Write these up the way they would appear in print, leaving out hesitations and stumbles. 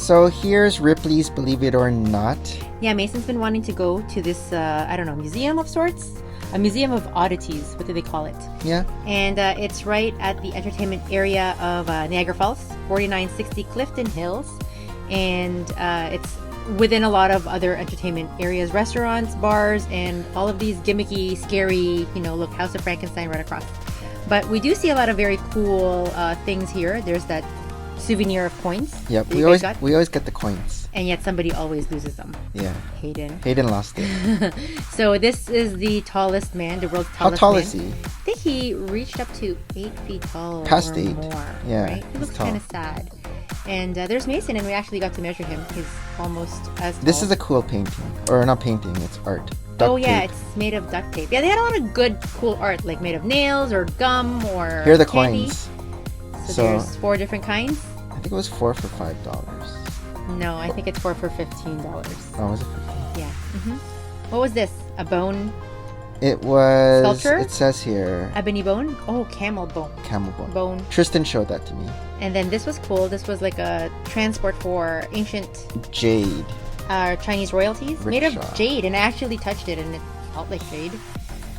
So here's Ripley's Believe It or Not. Yeah, Mason's been wanting to go to this, I don't know, museum of sorts? A museum of oddities, what do they call it? Yeah. And it's right at the entertainment area of Niagara Falls, 4960 Clifton Hills. And it's within a lot of other entertainment areas, restaurants, bars, and all of these gimmicky, scary, look, House of Frankenstein right across. But we do see a lot of very cool things here. There's that souvenir of coins. Yep, we always get the coins. And yet somebody always loses them. Yeah. Hayden lost it. So this is the tallest man, the world's tallest man. How tall is he? I think he reached up to 8 feet tall. Past or 8. more. Yeah. Right? He looks kind of sad. And there's Mason, and we actually got to measure him. He's almost as tall. This is a cool painting. Or not painting, it's art. Duct tape. It's made of duct tape. Yeah, they had a lot of good, cool art, like made of nails or gum or Here are the candy. coins. So there's 4 different kinds. I think it was 4 for $5. No, I think it's 4 for $15. Oh, was it 15? Yeah. What was this? A bone? It was... Sculpture? It says here... Ebony bone? Oh, camel bone. Camel bone. Tristan showed that to me. And then this was cool. This was like a transport for ancient... Jade. Chinese royalties. Rickshaw. Made of jade. And I actually touched it and it felt like jade.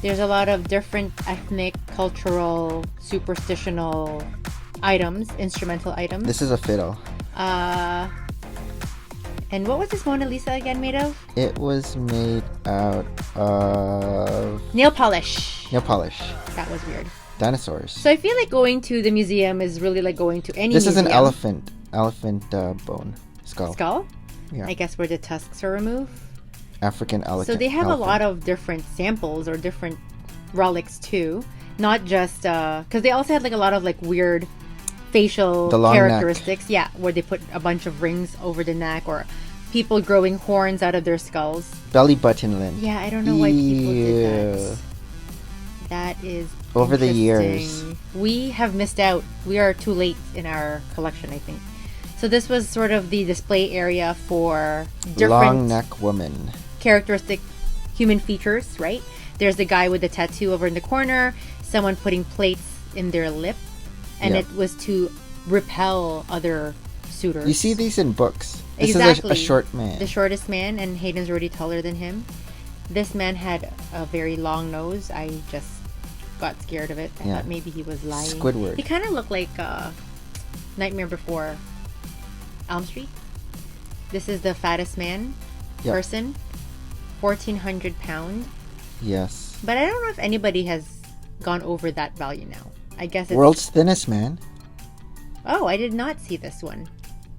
There's a lot of different ethnic, cultural, superstitional items, instrumental items. This is a fiddle. And what was this Mona Lisa again made of? It was made out of... Nail polish. That was weird. Dinosaurs. So I feel like going to the museum is really like going to any This museum. is an elephant bone. Skull? Yeah. I guess where the tusks are removed. African elephant. So they have a lot of different samples or different relics too. Not just... because they also had like a lot of like weird facial characteristics. Neck. Yeah, where they put a bunch of rings over the neck or people growing horns out of their skulls. Belly button lint. Yeah, I don't know why people did that. That is over the years. We have missed out. We are too late in our collection, I think. So this was sort of the display area for different long neck woman. Characteristic human features, right? There's the guy with the tattoo over in the corner, someone putting plates in their lip, and it was to repel other suitors. You see these in books. This exactly. is a short man. The shortest man, and Hayden's already taller than him. This man had a very long nose. I just got scared of it. I thought maybe he was lying. Squidward. He kind of looked like Nightmare Before Elm Street. This is the fattest man person. 1,400 pounds. Yes. But I don't know if anybody has gone over that value now. I guess it's... World's thinnest man. Oh, I did not see this one.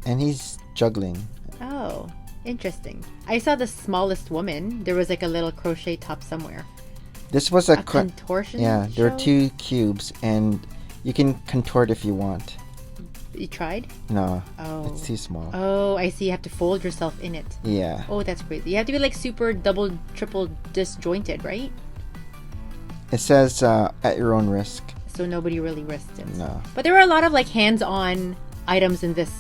And he's juggling. Oh, interesting. I saw the smallest woman. There was like a little crochet top somewhere. This was a contortion. Yeah, there are 2 cubes, and you can contort if you want. You tried? No. Oh. It's too small. Oh, I see. You have to fold yourself in it. Yeah. Oh, that's crazy. You have to be like super double, triple disjointed, right? It says at your own risk. So nobody really risked it. No. But there were a lot of like hands-on items in this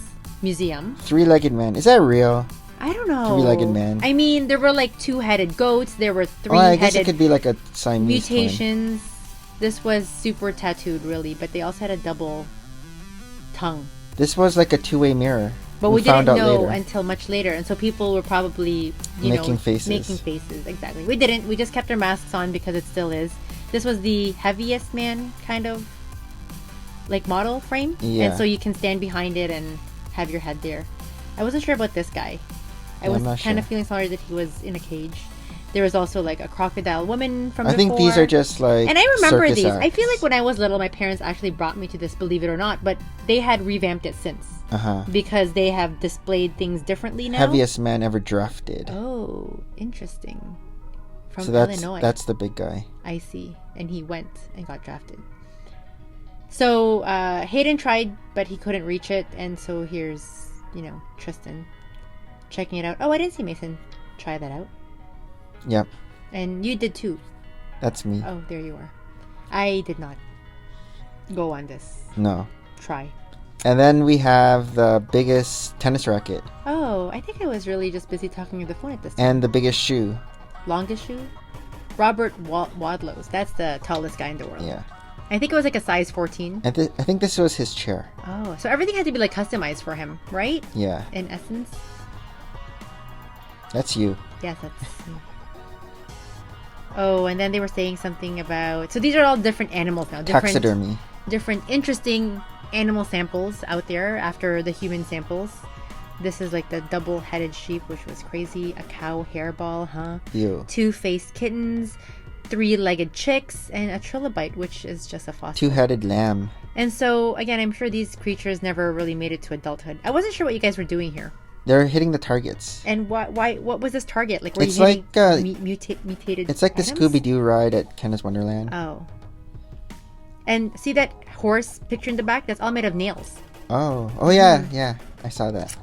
museum. 3-legged man. Is that real? I don't know. 3-legged man. I mean, there were like 2-headed goats. There were 3-headed. Oh, I guess it could be like a Siamese mutations. twin. This was super tattooed, really, but they also had a double tongue. This was like a 2-way mirror. But we didn't know until much later, and so people were probably making faces. Making faces, exactly. We didn't. We just kept our masks on because it still is. This was the heaviest man kind of like model frame, and so you can stand behind it and have your head there. I wasn't sure about this guy. I was kind of feeling sorry that he was in a cage. There was also like a crocodile woman from before. I think these are just like and I remember these. Acts. I feel like when I was little, my parents actually brought me to this, believe it or not, but they had revamped it since. Because they have displayed things differently now. Heaviest man ever drafted. Oh, interesting. From Illinois. That's the big guy. I see. And he went and got drafted. So Hayden tried, but he couldn't reach it. And so here's, Tristan checking it out. Oh, I didn't see Mason try that out. Yep. And you did too. That's me. Oh, there you are. I did not go on this. No. Try. And then we have the biggest tennis racket. Oh, I think I was really just busy talking on the phone at this time. And the biggest shoe. Longest shoe? Robert Wadlow's. That's the tallest guy in the world. Yeah. I think it was like a size 14. I think this was his chair. Oh, so everything had to be like customized for him, right? Yeah. In essence. That's you. Yes, that's me. Oh, and then they were saying something about... So these are all different animals now. Taxidermy. Different interesting animal samples out there after the human samples. This is like the double-headed sheep, which was crazy. A cow hairball, huh? Ew. 2-faced kittens, 3-legged chicks, and a trilobite, which is just a fossil. 2-headed lamb. And so, again, I'm sure these creatures never really made it to adulthood. I wasn't sure what you guys were doing here. They're hitting the targets. And what was this target? Like, were it's you hitting like mutated It's like items? the Scooby-Doo ride at Canada's Wonderland. Oh. And see that horse picture in the back? That's all made of nails. Oh yeah. I saw that.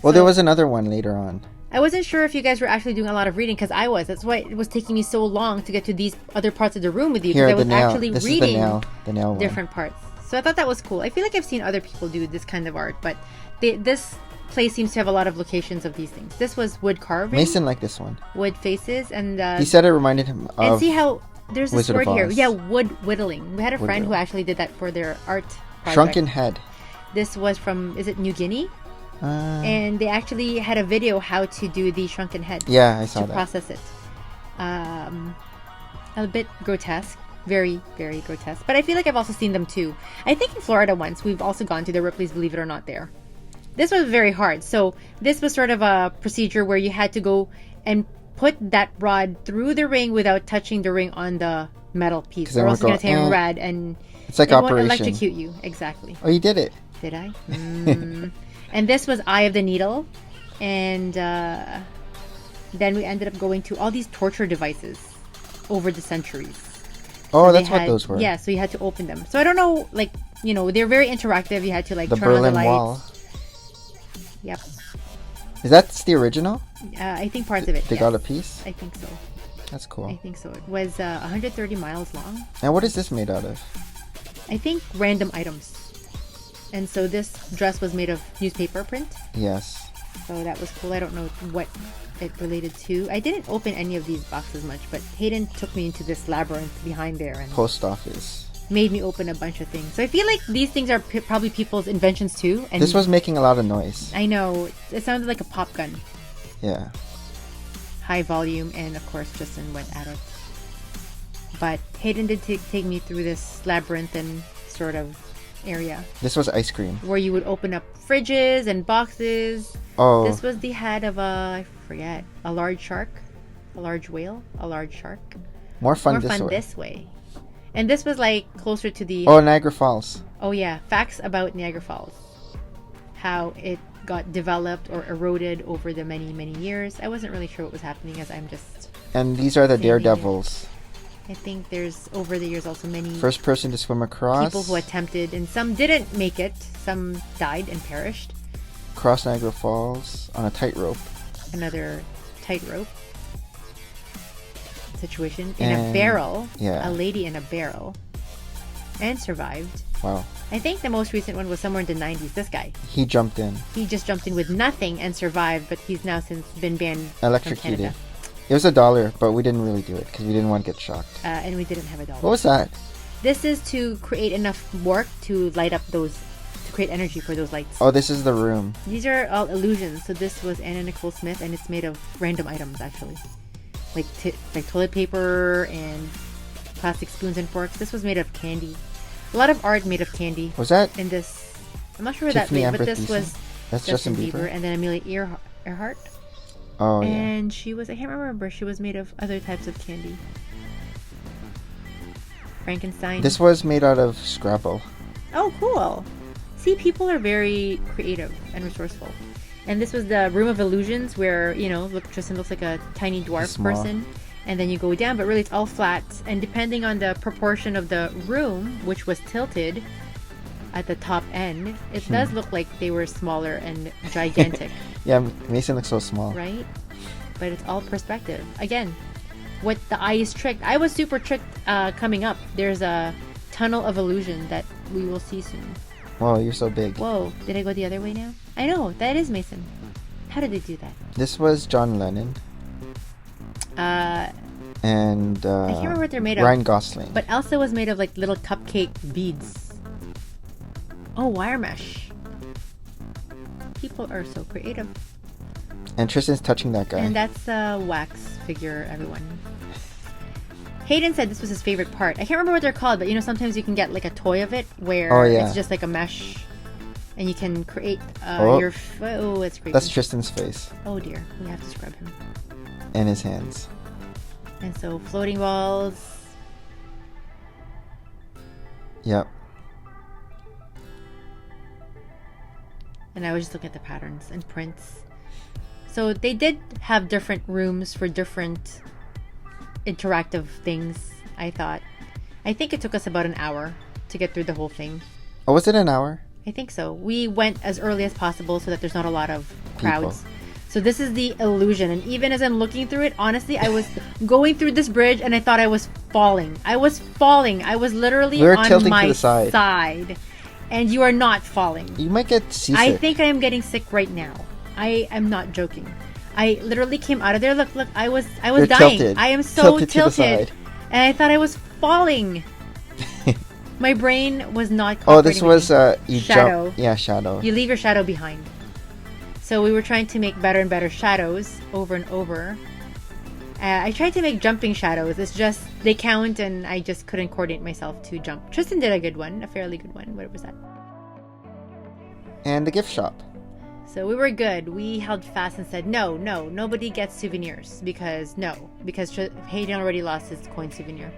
Well, there was another one later on. I wasn't sure if you guys were actually doing a lot of reading, because I was. That's why it was taking me so long to get to these other parts of the room with you, because I was actually reading the nail different parts. So I thought that was cool. I feel like I've seen other people do this kind of art, but this place seems to have a lot of locations of these things. This was wood carving. Mason liked this one. Wood faces, and he said it reminded him of... And see how there's this Wizard word of here. Oz. Yeah, wood whittling. We had a friend who actually did that for their art project. Shrunken head. This was from, is it New Guinea? And they actually had a video how to do the shrunken head. Yeah, I saw that. To process it. A bit grotesque. Very, very grotesque. But I feel like I've also seen them too. I think in Florida once, we've also gone to the Ripley's, believe it or not, there. This was very hard. So this was sort of a procedure where you had to go and put that rod through the ring without touching the ring on the metal piece. Or else it's going to tear rad and it's like it won't Operation. electrocute you. Exactly. Oh, you did it. Did I? And this was Eye of the Needle. And then we ended up going to all these torture devices over the centuries. Oh, so that's what those were. Yeah, so you had to open them. So I don't know, like, you know, they're very interactive. You had to, like, the turn Berlin on the lights. Wall. Yep. Is that the original? I think parts of it. They got a piece? I think so. That's cool. I think so. It was 130 miles long. And what is this made out of? I think random items. And so this dress was made of newspaper print. Yes. So that was cool. I don't know what it related to. I didn't open any of these boxes much, but Hayden took me into this labyrinth behind there and post office. Made me open a bunch of things. So I feel like these things are probably people's inventions too. And this was making a lot of noise. I know. It sounded like a pop gun. Yeah. High volume, and of course Justin went at it. But Hayden did take me through this labyrinthine sort of area. This was ice cream. Where you would open up fridges and boxes. Oh. This was the head of a large shark. A large whale. A large shark. More fun this way. And this was like closer to the... Oh, Niagara Falls. Oh yeah, facts about Niagara Falls. How it got developed or eroded over the many, many years. I wasn't really sure what was happening as I'm just... And these are the daredevils. I think there's, over the years, also many... First person to swim across. People who attempted, and some didn't make it. Some died and perished. Cross Niagara Falls on a tightrope. Another tightrope situation. In a barrel. Yeah. A lady in a barrel. And survived. Wow. I think the most recent one was somewhere in the 90s. This guy. He jumped in. He just jumped in with nothing and survived, but he's now since been banned electrocuted. from Canada. It was $1, but we didn't really do it because we didn't want to get shocked. And we didn't have $1. What was that? This is to create enough work to light up those, to create energy for those lights. Oh, this is the room. These are all illusions. So this was Anna Nicole Smith, and it's made of random items, actually. Like toilet paper and plastic spoons and forks. This was made of candy. A lot of art made of candy. Was that? In this, I'm not sure where Tiffany that made, but Amber this Thiessen? was That's Justin Bieber. And then Amelia Earhart. Oh, yeah. And she was, I can't remember, she was made of other types of candy. Frankenstein. This was made out of Scrabble. Oh, cool. See, people are very creative and resourceful. And this was the Room of Illusions where, you know, Tristan looks like a tiny dwarf person. And then you go down, but really it's all flat. And depending on the proportion of the room, which was tilted at the top end, it does look like they were smaller and gigantic. Yeah, Mason looks so small. Right? But it's all perspective. Again, what the eye is tricked. I was super tricked coming up. There's a tunnel of illusion that we will see soon. Whoa, you're so big. Whoa, did I go the other way now? I know, that is Mason. How did they do that? This was John Lennon. and I can't remember what they're made of. Ryan Gosling. But Elsa was made of like little cupcake beads. Oh, wire mesh. People are so creative. And Tristan's touching that guy. And that's a wax figure, everyone. Hayden said this was his favorite part. I can't remember what they're called, but you know, sometimes you can get like a toy of it where it's just like a mesh, and you can create your. Oh, it's creepy. That's Tristan's face. Oh dear, we have to scrub him. And his hands. And so floating balls. Yep. And I was just looking at the patterns and prints. So they did have different rooms for different interactive things, I thought. I think it took us about an hour to get through the whole thing. Oh, was it an hour? I think so. We went as early as possible so that there's not a lot of crowds. People. So this is the illusion. And even as I'm looking through it, honestly, I was going through this bridge and I thought I was falling. I was falling. I was literally on my side. And you are not falling. You might get seasick. I think I am getting sick right now. I am not joking. I literally came out of there. Look, I was You're dying. tilted. I am so Tilted to the side. and I thought I was falling. My brain was not. Oh, this was you shadow. Jump. Yeah, shadow. You leave your shadow behind. So we were trying to make better and better shadows over and over. I tried to make jumping shadows. It's just they count, and I just couldn't coordinate myself to jump. Tristan did a good one, a fairly good one. What was that? And the gift shop. So we were good. We held fast and said, nobody gets souvenirs because Hayden already lost his coin souvenir.